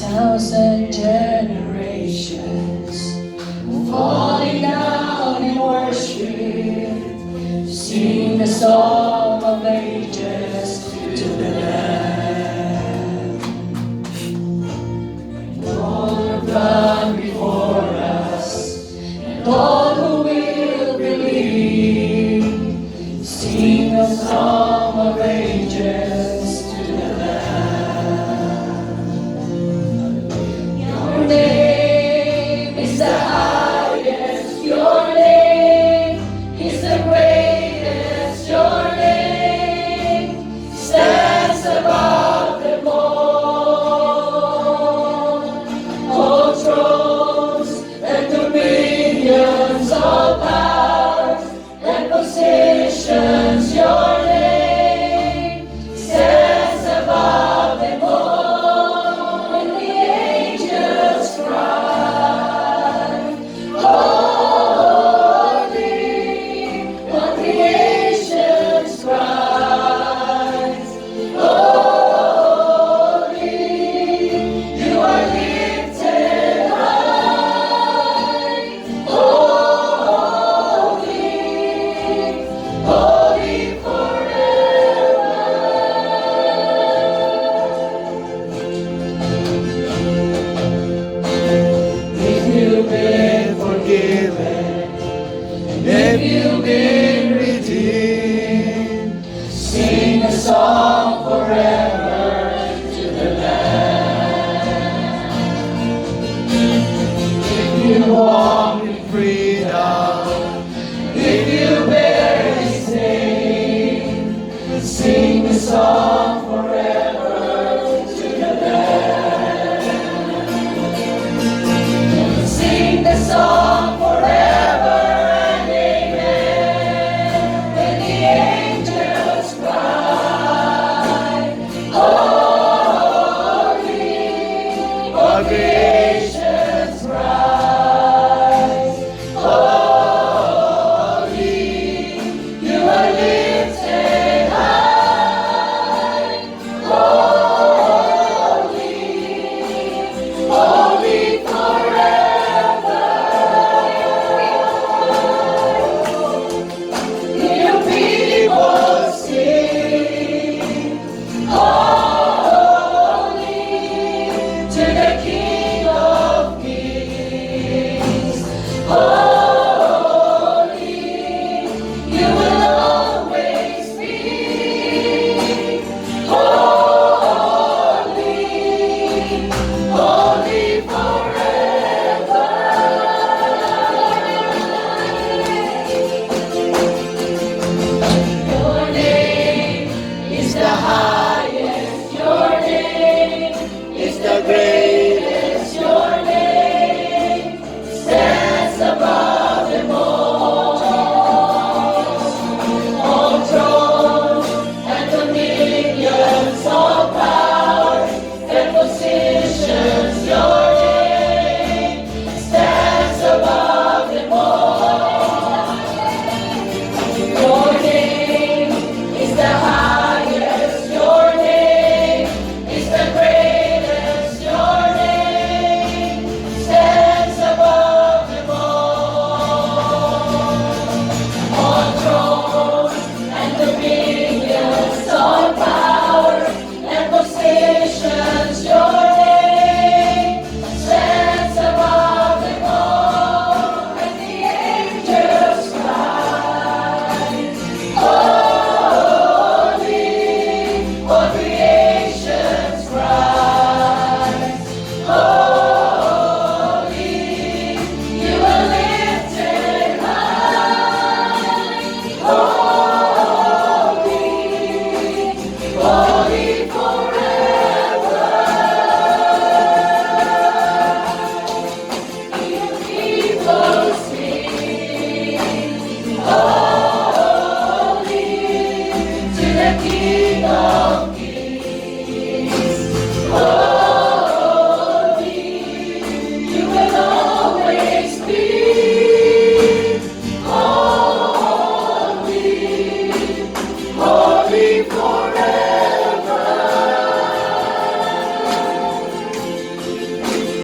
1,000 generations falling down in worship, sing the song of ages to the Lamb. All who gone before us, and all who will believe, sing the song of ages to the Lamb. Your name is the highest, your name is the greatest, your name stands above them all thrones and dominions, all powers and positions, your name stands above them all. And the angels cry, holy, all creations cries, holy, you are lifted high, holy, holy forever. If you've been forgiven, and if you've been redeemed, sing a song forever to the Lamb. If you walk in freedom, if you bear His name, sing a song forever to the Lamb. Sing the song forever and amen. When the angels cry, holy, all creations cries, holy, you are lifted high, holy, holy forever. Your people sing, holy, to the King of Kings. Holy, you will always be. Holy, holy forever. Your name is the highest, your name is the greatest.